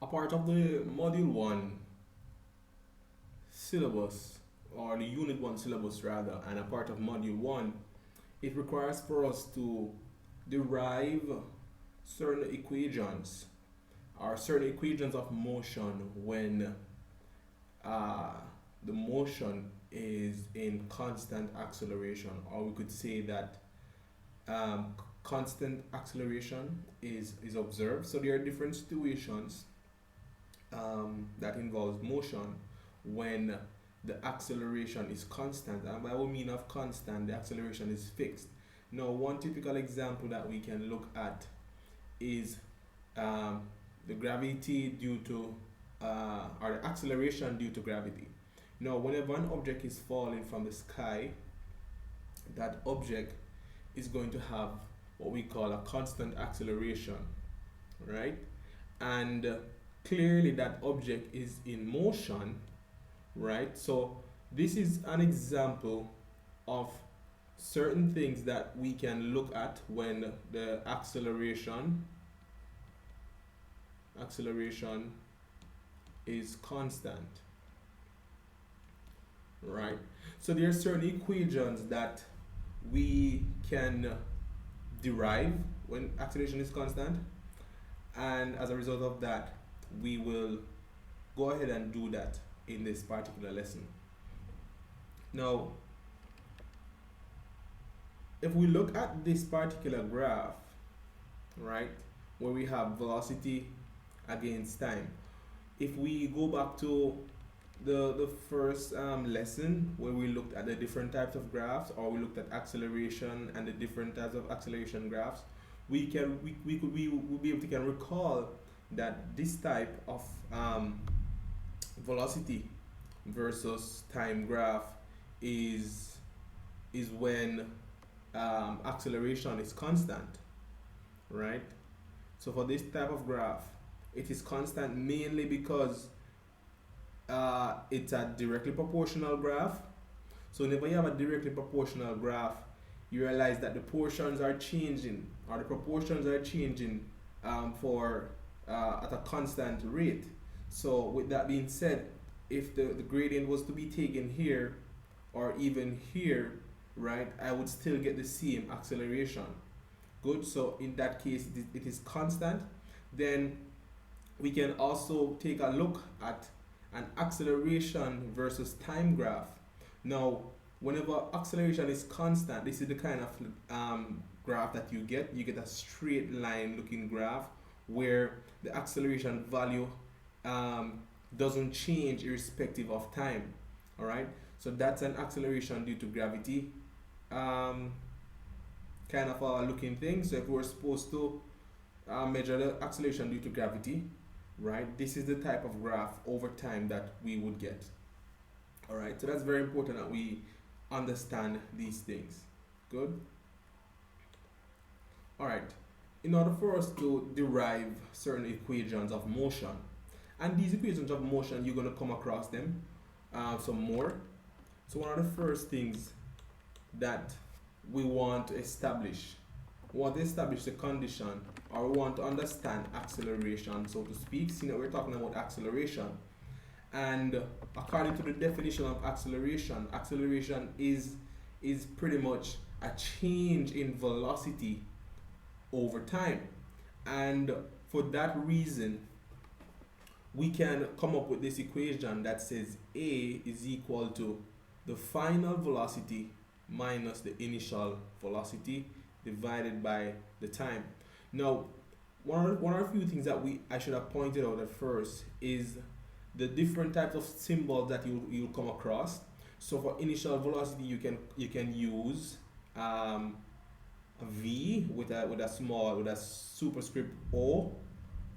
A part of the Module 1 syllabus, or the Unit 1 syllabus rather, and a part of Module 1, it requires for us to derive certain equations or certain equations of motion when uh, the motion is in constant acceleration, or we could say that constant acceleration is observed. So there are different situations that involves motion when the acceleration is constant. And by what mean of constant, the acceleration is fixed. Now, one typical example that we can look at is um, the gravity due to, or the acceleration due to gravity. Now, whenever an object is falling from the sky, that object is going to have what we call a constant acceleration, right? And clearly that object is in motion, right? So this is an example of certain things that we can look at when the acceleration is constant, right? So there are certain equations that we can derive when acceleration is constant, and as a result of that we will go ahead and do that in this particular lesson. Now, if we look at this particular graph, right, where we have velocity against time, if we go back to the first lesson where we looked at the different types of graphs, or we looked at acceleration and the different types of acceleration graphs, we will be able to can recall that this type of velocity versus time graph is when acceleration is constant, right? So for this type of graph, it is constant mainly because it's a directly proportional graph. So whenever you have a directly proportional graph, you realize that the portions are changing, or the proportions are changing for at a constant rate. So with that being said, if the gradient was to be taken here or even here, right, I would still get the same acceleration. Good. So in that case, it is constant. Then we can also take a look at an acceleration versus time graph. Now, whenever acceleration is constant, this is the kind of graph that you get. You get a straight line looking graph where the acceleration value doesn't change irrespective of time. All right. So that's an acceleration due to gravity kind of a looking thing. So if we're supposed to measure the acceleration due to gravity, right, this is the type of graph over time that we would get. All right, so that's very important that we understand these things. Good. All right, in order for us to derive certain equations of motion, and these equations of motion, you're going to come across them some more. So one of the first things that we want to establish, the condition, or we want to understand acceleration, so to speak. See, now we're talking about acceleration, and according to the definition of acceleration, acceleration is pretty much a change in velocity over time. And for that reason, we can come up with this equation that says A is equal to the final velocity minus the initial velocity divided by the time. Now, one of the few things that I should have pointed out at first is the different types of symbols that you'll come across. So for initial velocity, you can use a v with a superscript O,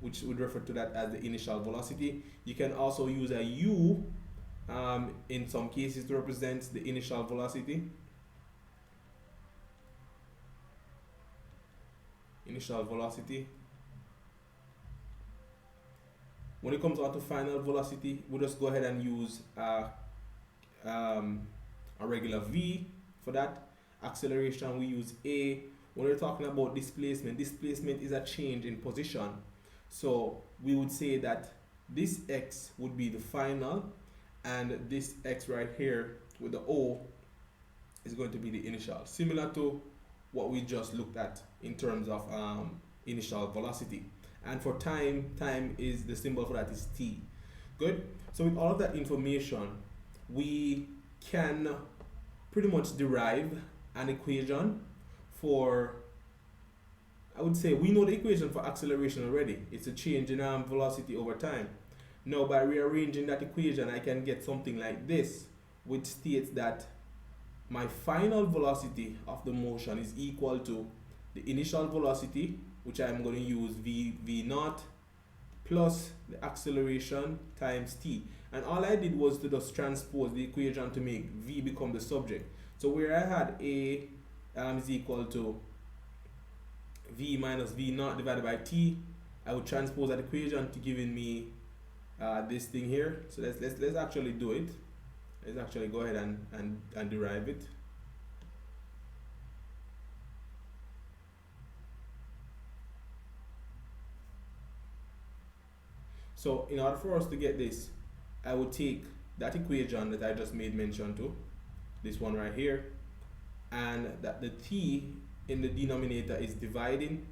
which would refer to that as the initial velocity. You can also use a u in some cases to represent the initial velocity. When it comes out to final velocity, we'll just go ahead and use a regular v for that. Acceleration, we use a. When we're talking about displacement is a change in position. So we would say that this x would be the final, and this x right here with the O is going to be the initial, similar to what we just looked at in terms of initial velocity. And for time, time is the symbol for that is t. Good. So with all of that information, we can pretty much derive an equation for, I would say we know the equation for acceleration already. It's a change in velocity over time. Now by rearranging that equation, I can get something like this, which states that my final velocity of the motion is equal to the initial velocity, which I'm going to use v naught, plus the acceleration times t. And all I did was to just transpose the equation to make v become the subject. So where I had a is equal to v minus v naught divided by t, I would transpose that equation to giving me this thing here. So let's actually do it. Let's actually go ahead and derive it. So in order for us to get this, I would take that equation that I just made mention to, this one right here, and that the t in the denominator is dividing.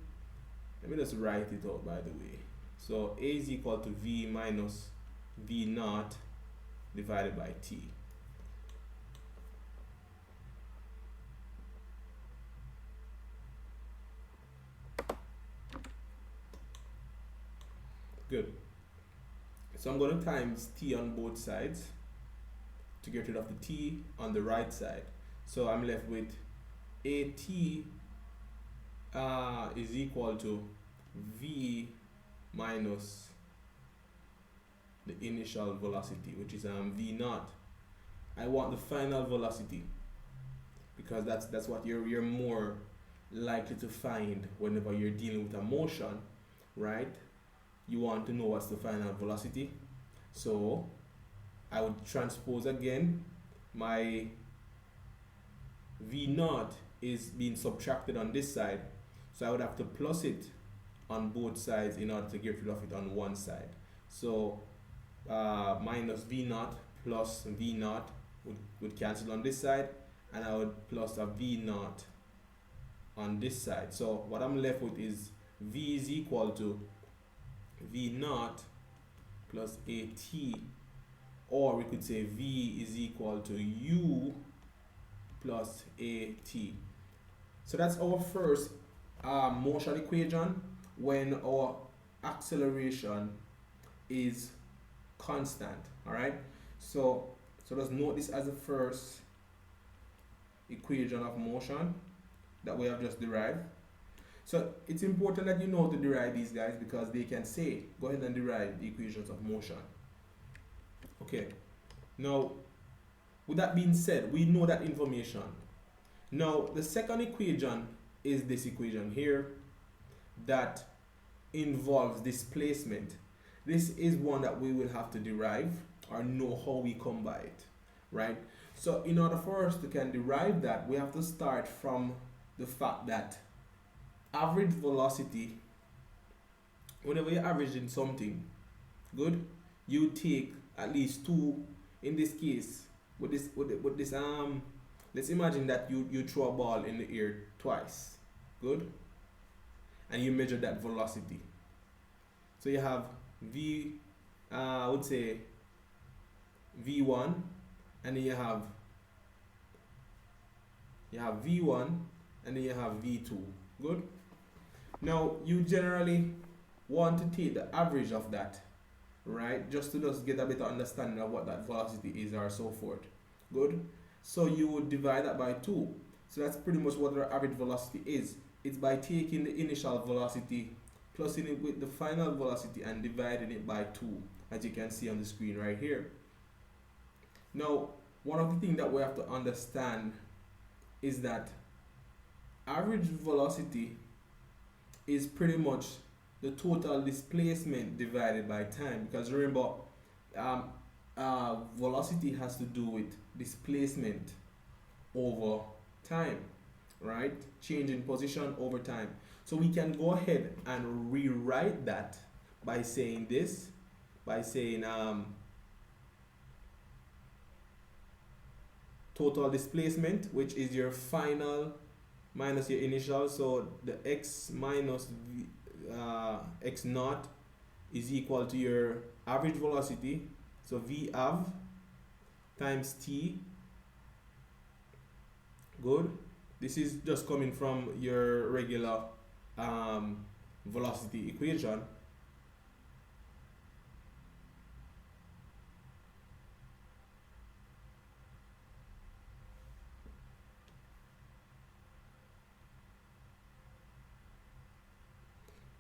Let me just write it out, by the way. So a is equal to v minus v naught divided by t. Good. So I'm going to times t on both sides to get rid of the t on the right side. So I'm left with at is equal to v minus the initial velocity, which is v naught. I want the final velocity because that's what you're more likely to find whenever you're dealing with a motion, right? You want to know what's the final velocity. So I would transpose again. My v naught is being subtracted on this side, so I would have to plus it on both sides in order to get rid of it on one side. So minus v naught plus v naught would cancel on this side, and I would plus a v naught on this side. So what I'm left with is v is equal to v naught plus at, or we could say v is equal to u plus at. So that's our first motion equation when our acceleration is constant. All right, so let's note this as the first equation of motion that we have just derived. So it's important that you know how to derive these guys, because they can say, go ahead and derive the equations of motion. Okay, now with that being said, we know that information. Now the second equation is this equation here that involves displacement. This is one that we will have to derive or know how we come by it, right? So in order for us to can derive that, we have to start from the fact that average velocity, whenever you're averaging something, good, you take at least two. In this case, with this let's imagine that you throw a ball in the air twice, good, and you measure that velocity. So you have I would say v1, and then you have v1, and then you have v2, good. Now you generally want to take the average of that, right, just to get a better understanding of what that velocity is or so forth, good. So you would divide that by 2. So that's pretty much what our average velocity is. It's by taking the initial velocity, plusing it with the final velocity, and dividing it by 2, as you can see on the screen right here. Now one of the things that we have to understand is that average velocity is pretty much the total displacement divided by time, because remember, velocity has to do with displacement over time, right? Change in position over time. So we can go ahead and rewrite that by saying this by saying total displacement, which is your final minus your initial. So the x minus x naught is equal to your average velocity, so v av times t. Good. This is just coming from your regular velocity equation.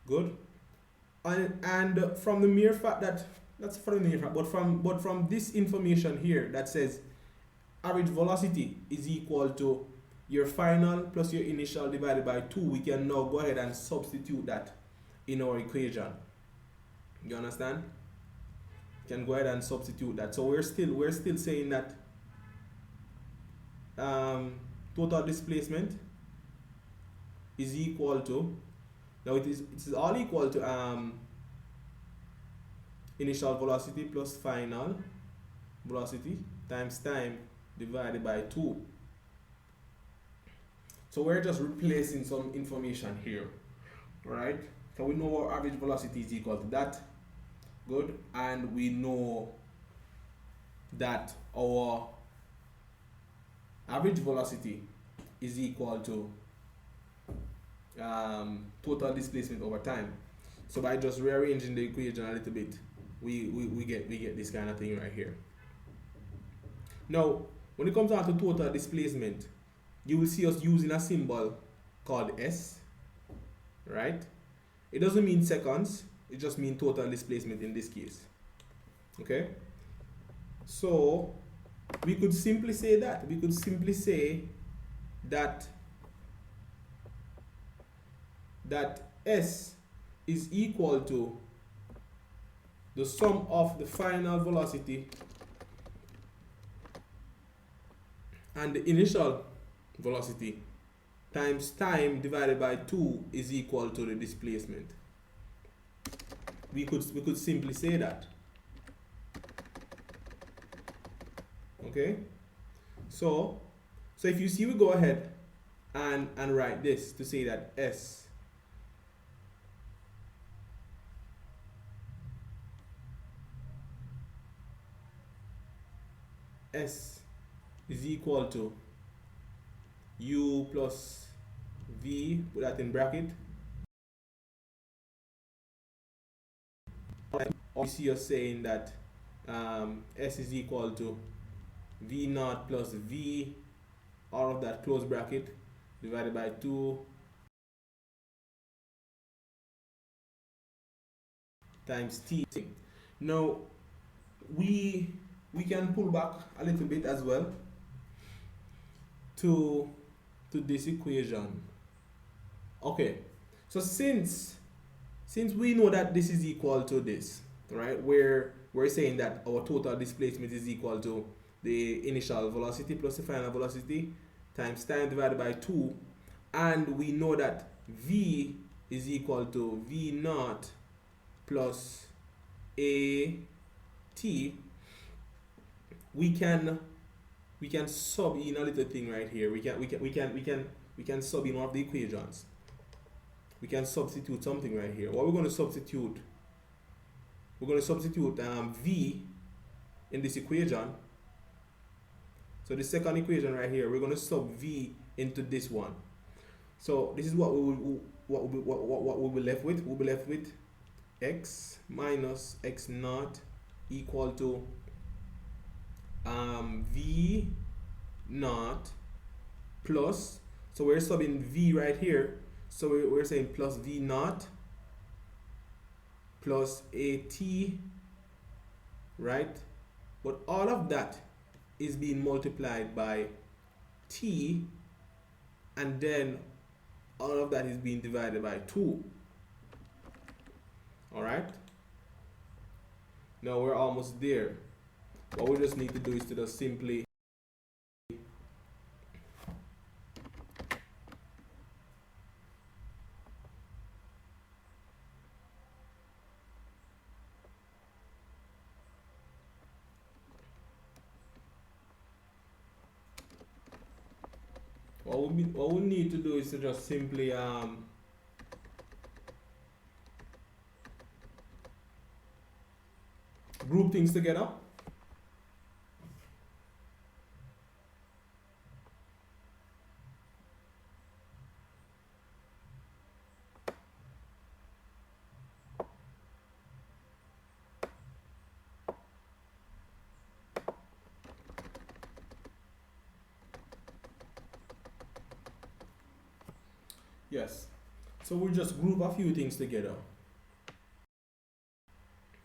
Good. And from the mere fact that that's from the mere fact, but from this information here that says average velocity is equal to your final plus your initial divided by 2, we can now go ahead and substitute that in our equation. You understand? You can go ahead and substitute that. So we're still saying that total displacement is equal to, now it is all equal to initial velocity plus final velocity times time divided by 2. So we're just replacing some information here, right? So we know our average velocity is equal to that. Good. And we know that our average velocity is equal to total displacement over time. So by just rearranging the equation a little bit, we get this kind of thing right here. Now, when it comes down to total displacement, you will see us using a symbol called S, right? It doesn't mean seconds, it just means total displacement in this case. Okay? So we could simply say that. We could simply say that S is equal to the sum of the final velocity and the initial velocity times time divided by 2 is equal to the displacement. We could simply say that. Okay? So if you see, we go ahead and write this to say that S is equal to U plus V, put that in bracket. You see us saying that S is equal to V naught plus V, all of that close bracket, divided by 2 times T. Now, we can pull back a little bit as well to this equation. Okay, so since we know that this is equal to this, right, where we're saying that our total displacement is equal to the initial velocity plus the final velocity times time divided by 2, and we know that V is equal to V naught plus A T, we can sub in a little thing right here. We can sub in one of the equations. We can substitute something right here. What we're going to substitute? We're going to substitute V in this equation. So the second equation right here, we're going to sub V into this one. So this is what we'll be left with. We'll be left with x minus x naught equal to V naught plus, so we're subbing V right here, so we're saying plus V naught plus AT, right? But all of that is being multiplied by T, and then all of that is being divided by 2. Alright? Now we're almost there. What we just need to do is to just simply what we need to do is to just simply group things together. Yes. So we'll just group a few things together.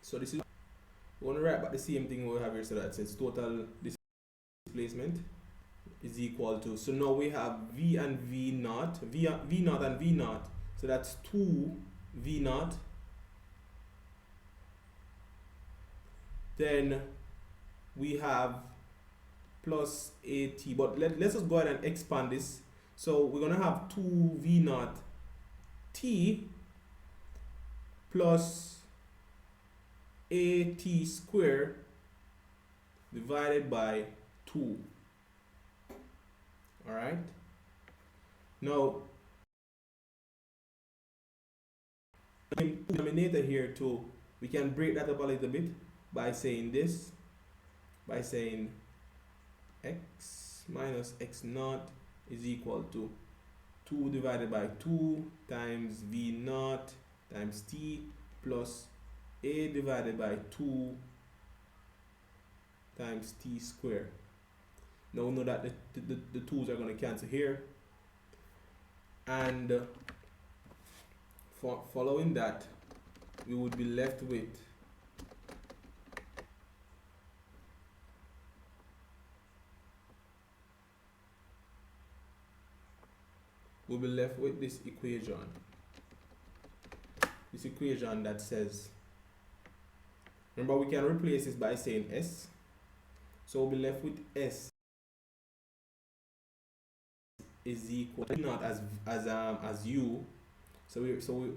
So this is, we want to write back the same thing we have here, so that says total displacement is equal to, so now we have V and V naught, V naught and V naught, so that's 2 V naught. Then we have plus AT, but let's just go ahead and expand this. So we're gonna have 2 V naught T plus AT square divided by 2. All right. Now, denominator here too, we can break that up a little bit by saying this, by saying x minus x naught is equal to 2 divided by 2 times V naught times T plus A divided by 2 times T squared. Now we know that the 2's are going to cancel here, and for following that, we would be left with this equation that says, remember, we can replace this by saying S, so we'll be left with S is equal to not as U, so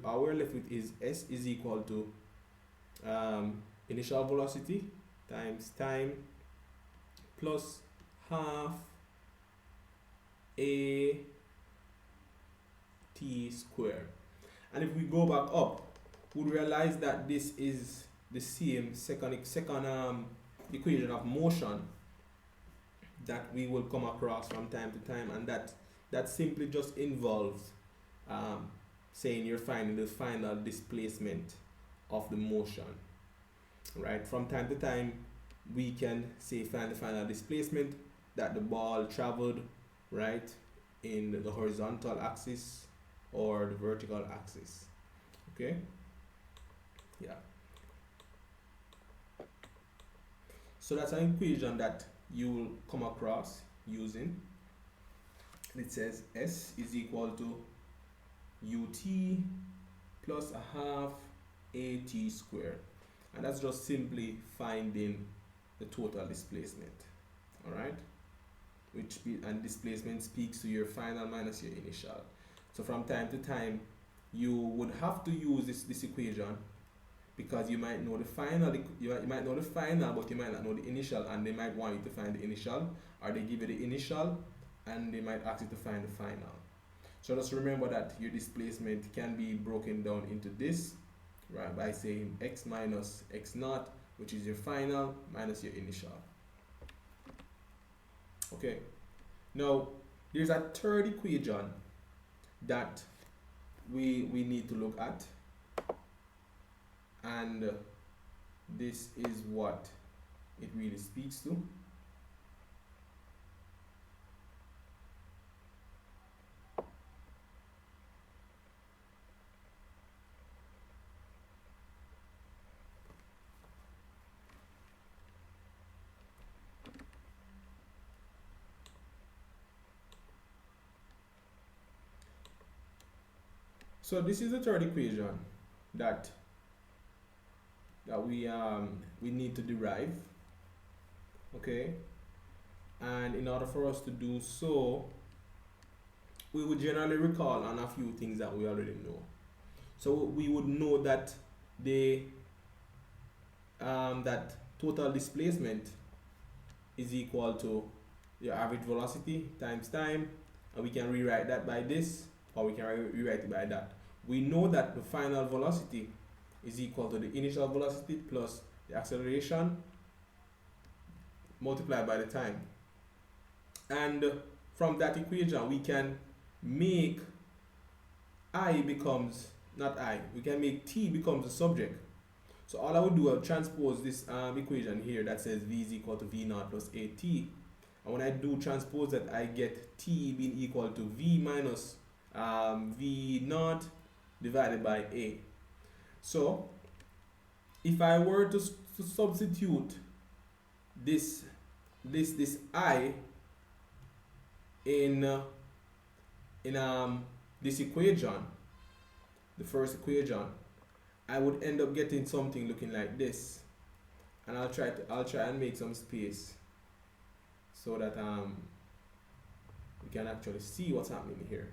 all we're left with is S is equal to initial velocity times time plus half A T squared. And if we go back up, we'll realize that this is the same second equation of motion that we will come across from time to time, and that simply just involves saying you're finding the final displacement of the motion, right? From time to time, we can say find the final displacement that the ball traveled, right, in the horizontal axis or the vertical axis. Okay, yeah. So that's an equation that you will come across using. It says S is equal to UT plus a half AT squared, and that's just simply finding the total displacement. All right, and displacement speaks to your final minus your initial. So from time to time, you would have to use this equation, because you might know the final, you might know the final, but you might not know the initial, and they might want you to find the initial, or they give you the initial and they might ask you to find the final. So just remember that your displacement can be broken down into this, right, by saying x minus x naught, which is your final, minus your initial. Okay, now there's a third equation that we need to look at, and this is what it really speaks to. So this is the third equation that we need to derive. Okay, and in order for us to do so, we would generally recall on a few things that we already know. So we would know that that total displacement is equal to your average velocity times time and we can rewrite that by this, or we can rewrite it by that. We know that the final velocity is equal to the initial velocity plus the acceleration multiplied by the time. And from that equation, we can make I becomes, not I, we can make t becomes the subject. So all I would do, I'll transpose this equation here that says v is equal to v naught plus at. And when I do transpose that, I get t being equal to v minus v naught divided by a. So if I were to substitute this I in this equation, the first equation, I would end up getting something looking like this. And I'll try and make some space so that we can actually see what's happening here.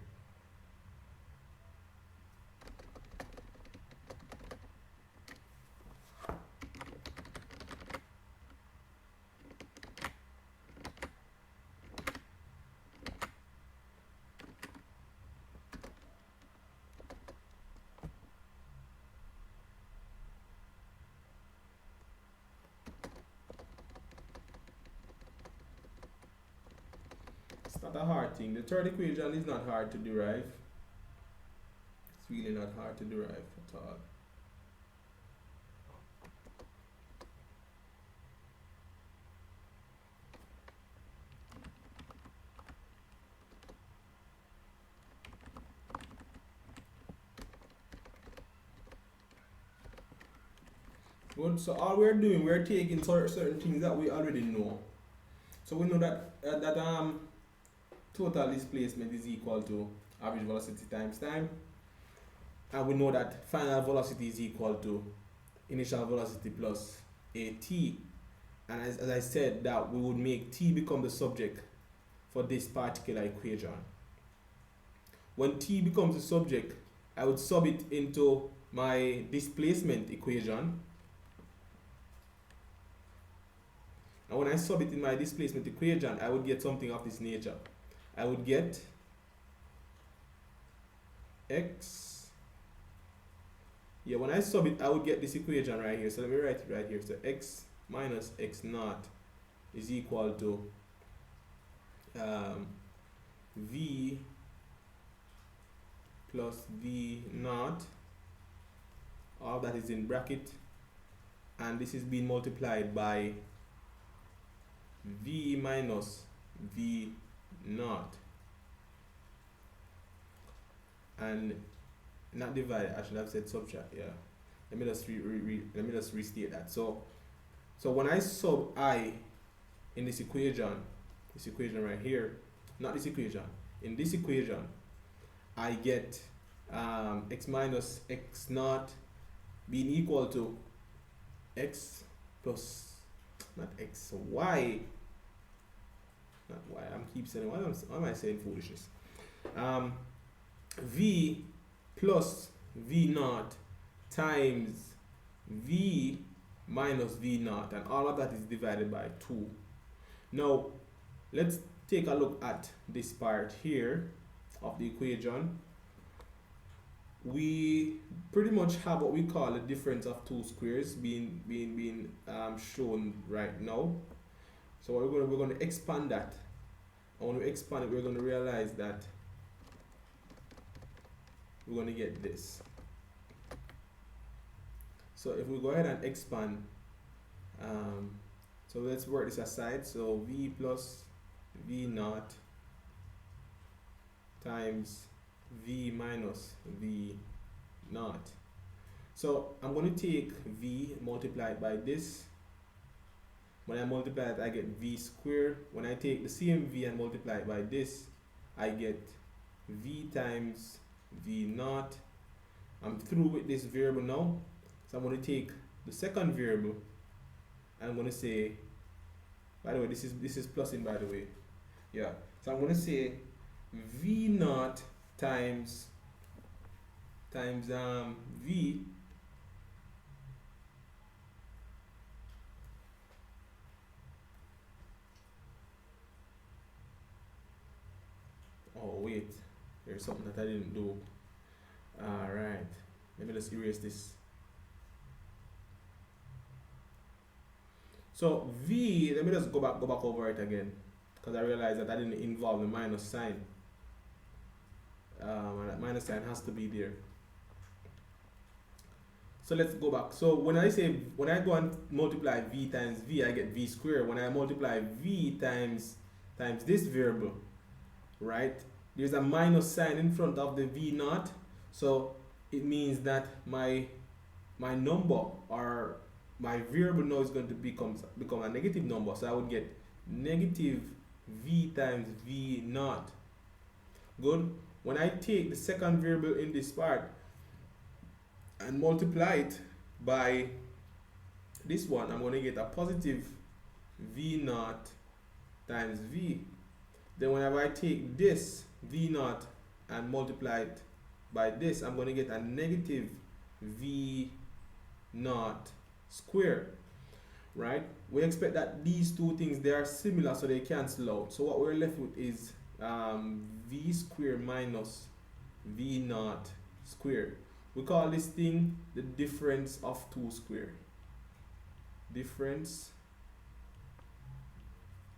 It's not a hard thing. The third equation is not hard to derive. It's really not hard to derive at all. Good. So all we're doing, we're taking certain things that we already know. So we know that total displacement is equal to average velocity times time, and we know that final velocity is equal to initial velocity plus at. And as I said, that we would make t become the subject for this particular equation. When t becomes the subject, I would sub it into my displacement equation. And when I sub it in my displacement equation, I would get something of this nature. I would get x. Yeah, when I sub it, I would get this equation right here. So let me write it right here. So x minus x naught is equal to v plus v naught. All that is in bracket. And this is being multiplied by v minus v naught, and not divide. I should have said subtract. Yeah, let me just restate that. So when I sub I in this equation right here, not this equation, in this equation, I get x minus x naught being equal to x plus, not x, y, not y, I'm keep saying, why am I saying foolishness? V plus v naught times v minus v naught, and all of that is divided by 2. Now let's take a look at this part here of the equation. We pretty much have what we call a difference of two squares being shown right now. So we're going to expand that. And when we expand it, we're going to realize that we're going to get this. So if we go ahead and expand, so let's work this aside. So v plus v naught times v minus v naught. So I'm going to take v multiplied by this. When I multiply it, I get v squared. When I take the same v and multiply it by this, I get v times v naught. I'm through with this variable now. So I'm going to take the second variable. I'm going to say, by the way, this is plusing, by the way. Yeah. So I'm going to say v naught times v Oh wait, there's something that I didn't do. Alright, let me just erase this. So V, let me just go back over it again, because I realized that I didn't involve the minus sign. And that minus sign has to be there. So let's go back. So when I go and multiply V times V, I get V squared. When I multiply V times this variable, right? There's a minus sign in front of the V naught. So it means that my number, or my variable now, is going to become a negative number. So I would get negative V times V naught. Good. When I take the second variable in this part and multiply it by this one, I'm going to get a positive V naught times V. Then whenever I take this V naught and multiply it by this, I'm going to get a negative V naught squared, right? We expect that these two things, they are similar, so they cancel out. So what we're left with is V squared minus V naught squared. We call this thing the difference of two squared. Difference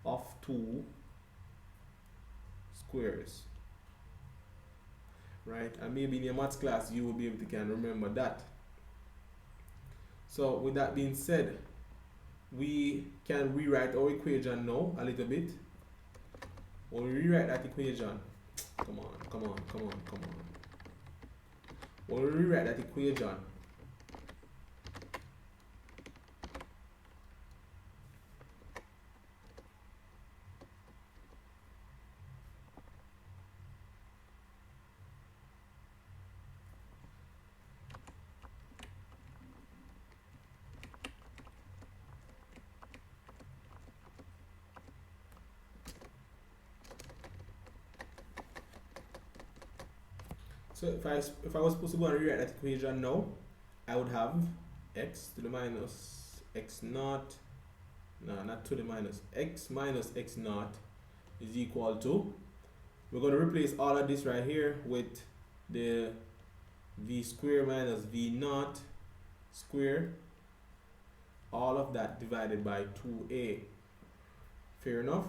of two squares, right? And maybe in your maths class you will be able to can remember that. So with that being said, we can rewrite our equation now a little bit. When we rewrite that equation, come on. When we rewrite that equation, so if I was supposed to go and rewrite that equation now, I would have x to the minus x naught, no, not to the minus, x minus x naught is equal to, we're going to replace all of this right here with the v square minus v naught square, all of that divided by 2a. Fair enough.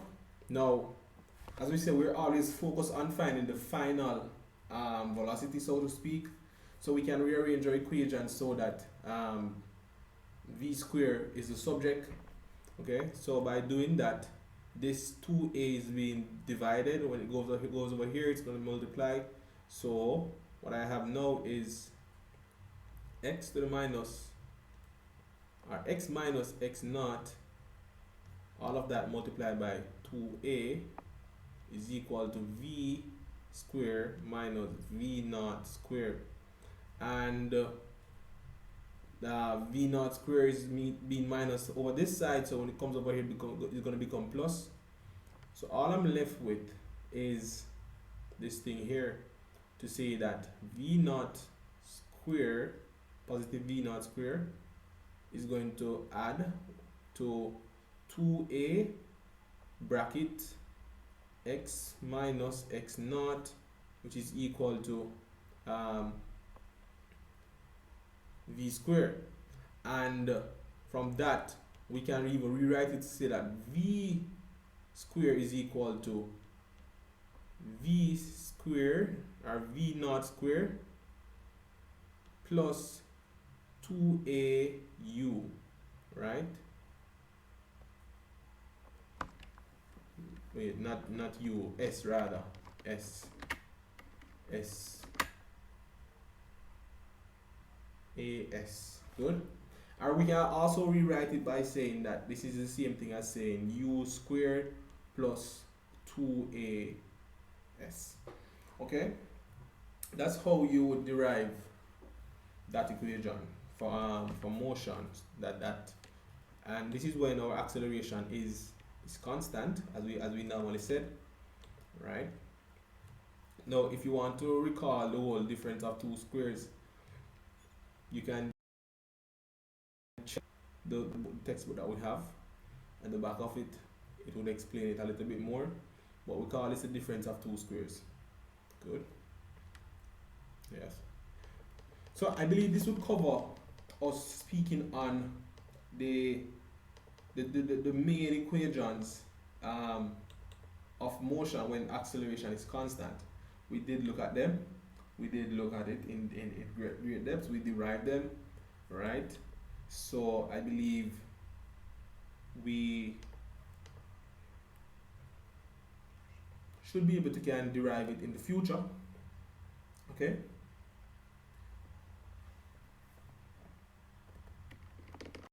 Now, as we said, we're always focused on finding the final velocity, so to speak. So we can rearrange our equation so that v square is the subject. Okay, so by doing that, this 2a is being divided. When it goes over here, it's going to multiply. So what I have now is x to the minus, or x minus x naught, all of that multiplied by 2a is equal to v square minus v naught square. And the v naught square is being minus over this side, so when it comes over here, it's going to become plus. So all I'm left with is this thing here, to say that v naught square, positive v naught square, is going to add to 2a bracket x minus x naught, which is equal to v square. And from that, we can even rewrite it to say that v square is equal to v square, or v naught square, plus 2au, right? Wait, not u, s rather, s as. Good. Or we can also rewrite it by saying that this is the same thing as saying u squared plus 2as. Okay, that's how you would derive that equation for motion. And this is when our acceleration is constant, as we normally said, right? Now, if you want to recall the whole difference of two squares, you can check the textbook that we have. At the back of it, it would explain it a little bit more. But we call this the difference of two squares. Good. Yes. So I believe this would cover us speaking on the the main equations um, of motion when acceleration is constant. We did look at them. We did look at it in great depth. We derived them, right? So I believe we should be able to can derive it in the future. Okay.